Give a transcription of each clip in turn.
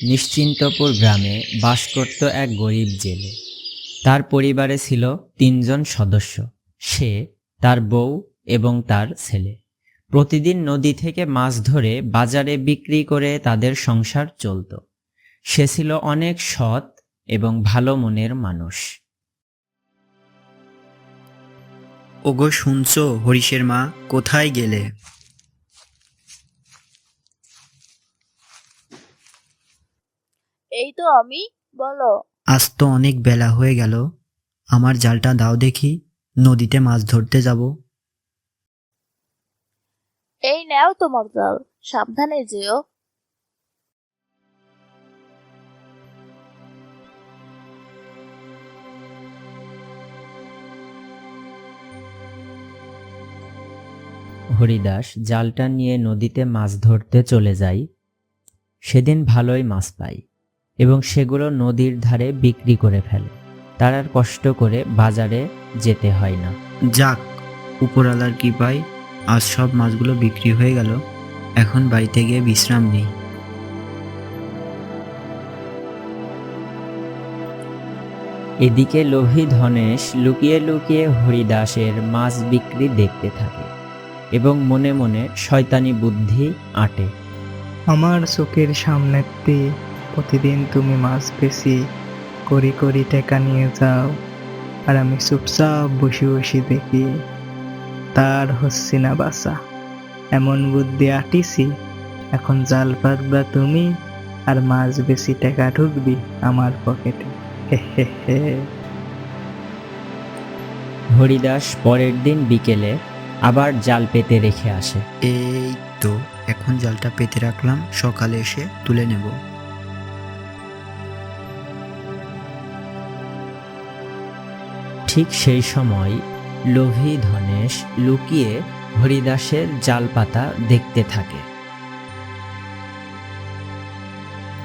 নিশ্চিন্তপুর গ্রামে বাস করত এক গরিব জেলে। তার পরিবারে ছিল ৩ জন সদস্য, সে, তার বউ এবং তার ছেলে। প্রতিদিন নদী থেকে মাছ ধরে বাজারে বিক্রি করে তাদের সংসার চলত। সে ছিল অনেক সৎ এবং ভালো মনের মানুষ। ওগো শুনছো, হরিশের মা কোথায় গেলে? এই তো আমি। বলো। আজ তো অনেক বেলা হয়ে গেল, আমার জালটা দাও দেখি, নদীতে মাছ ধরতে যাব। এই নাও তোমার জাল, সাবধানে যেও। হরিদাস জালটা নিয়ে নদীতে মাছ ধরতে চলে যায়। সেদিন ভালোই মাছ পায় এবং সেগুলো নদীর ধারে বিক্রি করে ফেলে। তার আর কষ্ট করে বাজারে যেতে হয় না। যাক, উপরওয়ালার কৃপায় আজ সব মাছগুলো বিক্রি হয়ে গেল। এখন বাড়িতে গিয়ে বিশ্রাম নেই। এদিকে লোভী ধনেশ লুকিয়ে লুকিয়ে হরিদাসের মাছ বিক্রি দেখতে থাকে এবং মনে মনে শয়তানি বুদ্ধি আঁটে। আমার চোখের সামনেতে প্রতিদিন তুমি মাছ বেশি করি করি টাকা নিয়ে যাও, আর আমি চুপচাপ বসে বসে দেখি। তার হচ্ছে না বাসা, এমন বুদ্ধি আটিছি, এখন জাল পাতবা তুমি আর মাছ বেশি টাকা ঢুকবি আমার পকেটে। হে হে হে। হরিদাস পরের দিন বিকেলে আবার জাল পেতে রেখে আসে। এই তো, এখন জালটা পেতে রাখলাম, সকালে এসে তুলে নেব। ঠিক সেই সময় লোভী ধনেশ লুকিয়ে হরিদাসের জাল পাতা দেখতে থাকে।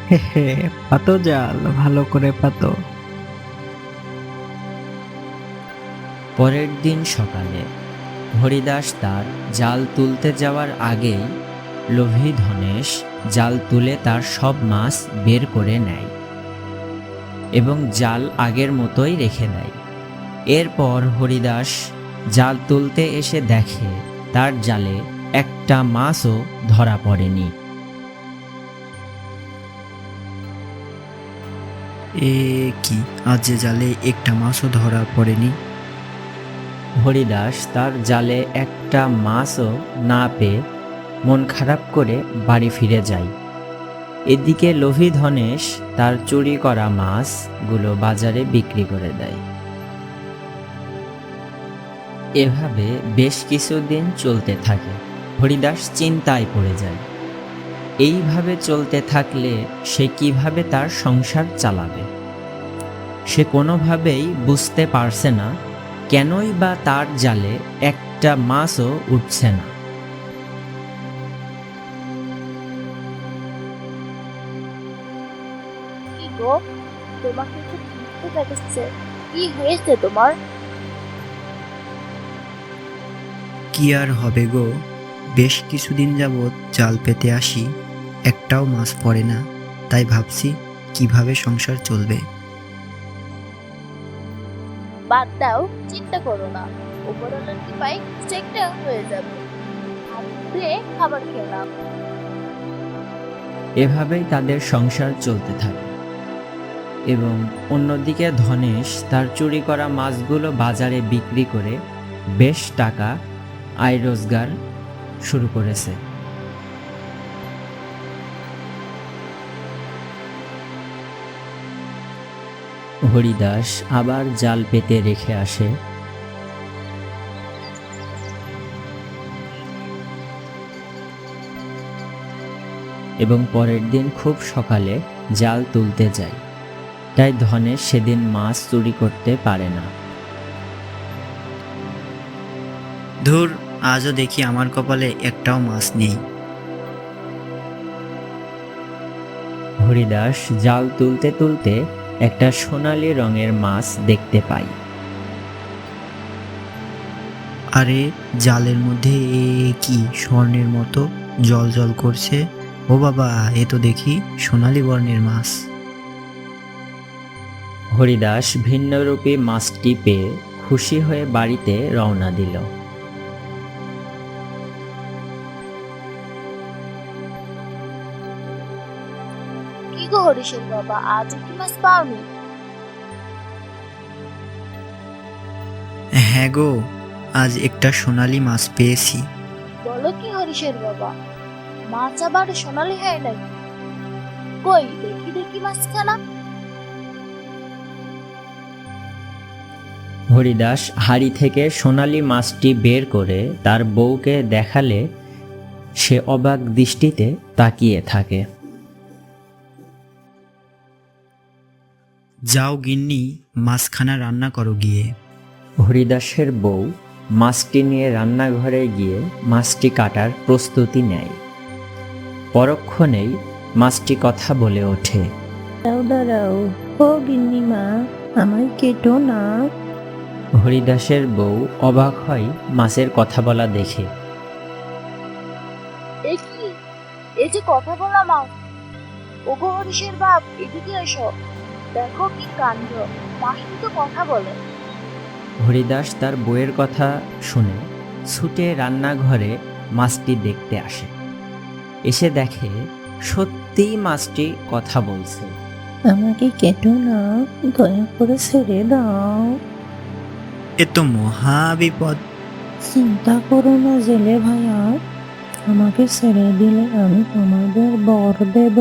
হে হে, পাতো জাল, ভালো করে পাতো। পরের দিন সকালে হরিদাস তার জাল তুলতে যাওয়ার আগেই লোভী ধনেশ জাল তুলে তার সব মাছ বের করে নেয় এবং জাল আগের মতোই রেখে দেয়। এরপর হরিদাস জাল তুলতে এসে দেখে তার জালে একটা মাছও ধরা পড়েনি। এ কি, আজ যে জালে একটা মাছও ধরা পড়েনি। হরিদাস তার জালে একটা মাছও না পেয়ে মন খারাপ করে বাড়ি ফিরে যায়। এদিকে লোভী ধনেশ তার চুরি করা মাছগুলো বাজারে বিক্রি করে দেয়। এভাবে বেশ কিছুদিন চলতে থাকে। হরিদাস চিন্তায় পড়ে যায়, এইভাবে চলতে থাকলে সে কিভাবে তার সংসার চালাবে। সে কোনোভাবেই বুঝতে পারছে না কেনই বা তার জালে একটা মাছও উঠছে না। কি গো, তোমাকে খুব চিন্তিত দেখাচ্ছে। কি হয়েছে তোমার? কি আর হবে গো, বেশ কিছুদিন যাবৎ জাল পেতে আসি, একটাও মাছ পড়ে না। তাই ভাবছি কিভাবে সংসার চলবে। বাদ দাও, চিন্তা করো না। উপরওয়ালার কৃপায় চেকটা হয়ে যাবে। হাত ধুয়ে খাবার খেয়ে নাও। এভাবেই তাদের সংসার চলতে থাকে এবং অন্যদিকে ধনেশ তার চুরি করা মাছগুলো বাজারে বিক্রি করে বেশ টাকা আয় রোজগার শুরু করেছে। হরিদাস আবার জাল পেতে রেখে আসে এবং পরের দিন খুব সকালে জাল তুলতে যায়। তাই ধনেশ সেদিন মাছ চুরি করতে পারে না। ধুর, আজও দেখি আমার কপালে একটাও মাছ নেই। হরিদাস জাল তুলতে তুলতে একটা সোনালী রঙের মাছ দেখতে পায়। আরে, জালের মধ্যে এ কি স্বর্ণের মতো জল জল করছে, ও বাবা, এ তো দেখি সোনালী বর্ণের মাছ। হরিদাস ভিন্নরূপী মাছটি পেয়ে খুশি হয়ে বাড়িতে রওনা দিল। কি গো হরিশের বাবা, আজও কি মাছ পাওনি? হ্যাঁ গো, আজ একটা সোনালী মাছ পেয়েছি। বলো কি হরিশের বাবা, মাছ আবার সোনালি হয় নাকি? কই দেখি দেখি মাছখানা। হরিদাস হাড়ি থেকে সোনালী মাছটি বের করে তার বউকে দেখালে সে অবাক দৃষ্টিতে তাকিয়ে থাকে। যাও গিন্নি, মাছখানা রান্না করো গিয়ে। হরিদাসের বউ মাছটি নিয়ে রান্নাঘরে গিয়ে মাছটি কাটার প্রস্তুতি নেয়। পরক্ষণেই মাছটি কথা বলে ওঠে। দাঁড়াও দাঁড়াও, ও গিন্নিমা, আমায় কেটো না। হরিদাসের বউ অবাক হয় মাছের কথা বলা দেখে। এ কি, এই যে কথা বলা মাছ! ওগো হরিশের বাপ, এদিকে এসো, দেখো কি কাণ্ড, মাছটি তো কথা বলে। হরিদাস তার বউয়ের কথা শুনে ছুটে রান্নাঘরে মাছটি দেখতে আসে। এসে দেখে সত্যিই মাছটি কথা বলছে। আমাকে কেটো না, দয়া করে ছেড়ে দাও। এ তো মহা বিপদ। চিন্তা করো না জেলে ভাইয়া, আমাকে ছেড়ে দিলে আমি তোমাদের বর দেব।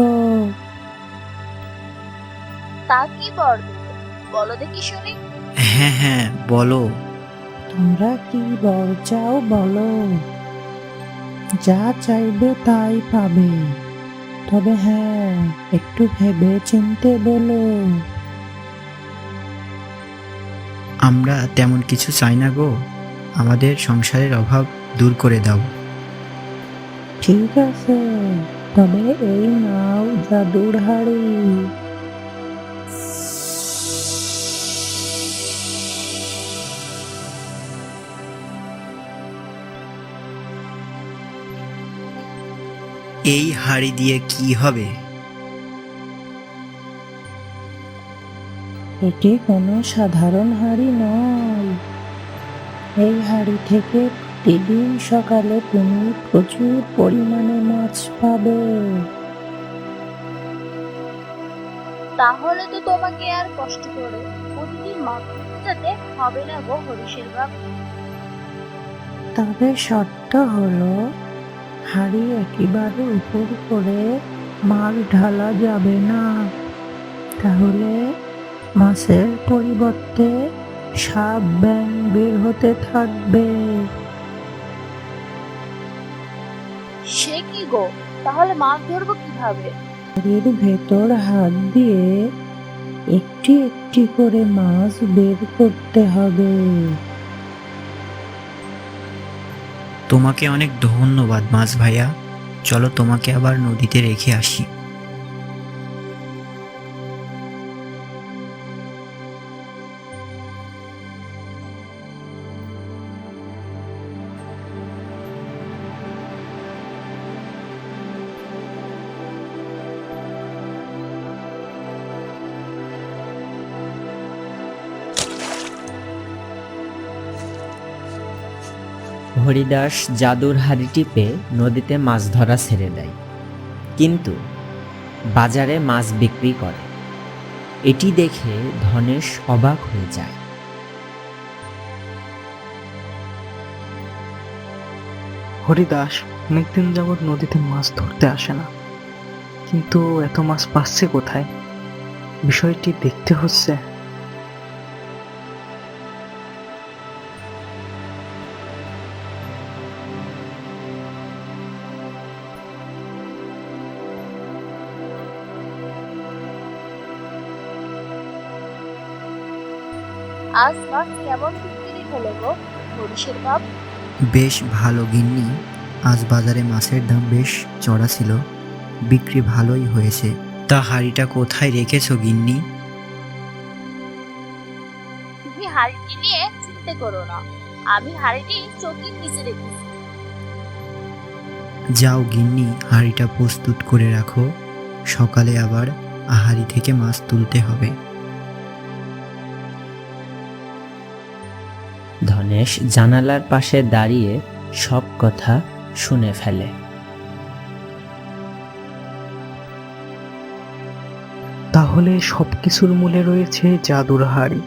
তা কি বর দেবে? বলো দেখি শুনি। হ্যাঁ হ্যাঁ, বলো। তোমরা কি বর চাও বলো, যা চাইবে তাই পাবে, তবে হ্যাঁ, একটু ভেবে চিনতে বলো। আমরা তেমন কিছু চাই না গো, আমাদের সংসারের অভাব দূর করে দাও। ঠিক আছে, তবে এই নাও জাদুর হাড়ি। এই হাড়ি দিয়ে কি হবে? এটি কোনো সাধারণ হাড়ি নয়। এই হাড়ি থেকে প্রতিদিন সকালে তুমি প্রচুর পরিমাণে মাছ পাবে। তাহলে তো তোমাকে আর কষ্ট করে প্রতিদিন মাছ ধরতে যেতে হবে না গো হরিশের বাপ। তবে শর্ত হলো, হাড়ি একেবারে উপর করে মাছ ঢালা যাবে না, তাহলে মাছের পরিবর্তে সাপ ব্যাঙ বের হতে থাকবে। সে কি গো, তাহলে মাছ ধরবো কিভাবে? হাড়ির ভেতর হাত দিয়ে একটি একটি করে মাছ বের করতে হবে। তোমাকে অনেক ধন্যবাদ মাছ ভাইয়া, চলো তোমাকে আবার নদীতে রেখে আসি। হরিদাস জাদুর হাড়িটি পেয়ে নদীতে মাছ ধরা ছেড়ে দেয়, কিন্তু বাজারে মাছ বিক্রি করে। এটি দেখে ধনেশ অবাক হয়ে যায়। হরিদাস অনেকদিন যাবৎ নদীতে মাছ ধরতে আসে না, কিন্তু এত মাছ পাচ্ছে কোথায়? বিষয়টি দেখতে হচ্ছে। আজ মাছ কেমন বিক্রি হলো গো হরিশের বাপ? বেশ ভালো গিন্নি, আজ বাজারে মাছের দাম বেশ চড়া ছিল, বিক্রি ভালোই হয়েছে। তা হাড়িটা কোথায় রেখেছো গিন্নি? তুমি হাড়িটি নিয়ে চিন্তা করো না, আমি হাড়িটি চৌকির নিচে রেখেছি। যাও গিন্নি, হাঁড়িটা প্রস্তুত করে রাখো, সকালে আবার আহারি থেকে মাছ তুলতে হবে। ধনেশ জানালার পাশে দাঁড়িয়ে সব কথা শুনে ফেলে। তাহলে সবকিছুর মূলে রয়েছে জাদুর হাড়ি।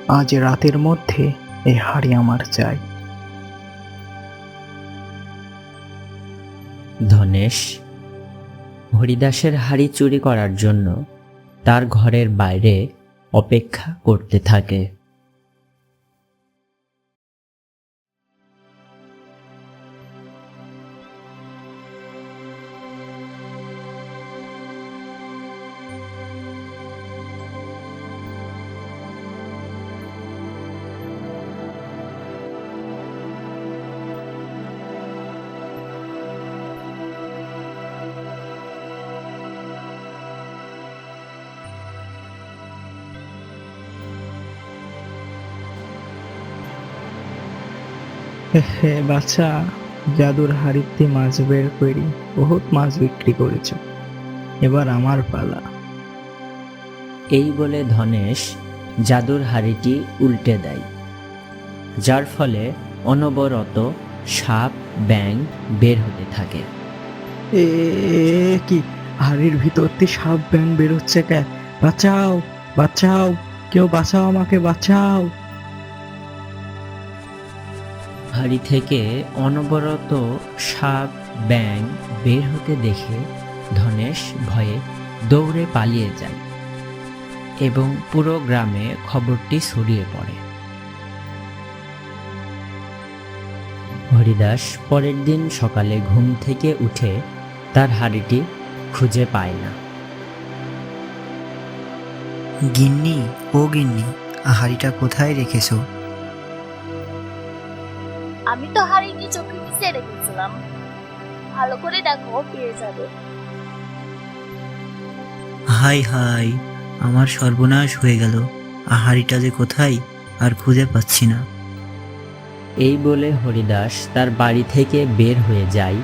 আজ রাতের মধ্যে এই হাড়ি আমার চাই। ধনেশ হরিদাসের হাড়ি চুরি করার জন্য তার ঘরের বাইরে অপেক্ষা করতে থাকে। হে বাচ্চা, জাদুর হাড়িতে মাছ বের করি, বহুত মাছ বিক্রি করেছ, এবার আমার পালা। এই বলে ধনেশ জাদুর হাড়িটি উল্টে দেয়, যার ফলে অনবরত সাপ ব্যাঙ বের হতে থাকে। এ কি, হাড়ির ভিতর দিয়ে সাপ ব্যাং বেরোচ্ছে কে? বাঁচাও, বাঁচাও, কেউ বাঁচাও, আমাকে বাঁচাও। হাড়ি থেকে অনবরত সাপ ব্যাঙ বের হতে দেখে ধনেশ ভয়ে দৌড়ে পালিয়ে যায় এবং পুরো গ্রামে খবরটি ছড়িয়ে পড়ে। হরিদাস পরের দিন সকালে ঘুম থেকে উঠে তার হাড়িটি খুঁজে পায় না। গিন্নি, ও গিন্নি, হাঁড়িটা কোথায় রেখেছো? আমি তো হারিয়ে চোখের নিচে রেখেছিলাম, ভালো করে দেখো, পেয়ে যাবে। হাই হাই, আমার সর্বনাশ হয়ে গেল, হাঁড়িটা যে কোথায় আর খুঁজে পাচ্ছি না। এই বলে হরিদাস তার বাড়ি থেকে বের হয়ে যায়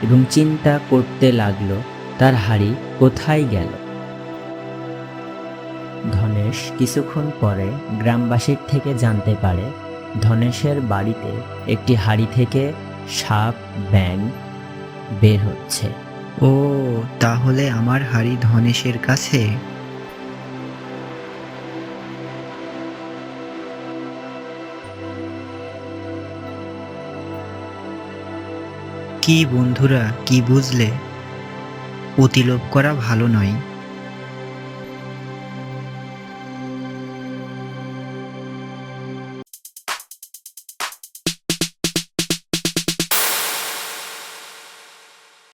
এবং চিন্তা করতে লাগলো তার হাড়ি কোথায় গেল। ধনেশ কিছুক্ষণ পরে গ্রামবাসীর থেকে জানতে পারে ধনেশের বাড়িতে একটি হাড়ি থেকে সাপ ব্যাঙ বের হচ্ছে। ও, তাহলে আমার হাঁড়ি ধনেশের কাছে। কি বন্ধুরা, কি বুঝলে? অতিলোভ করা ভালো নয়।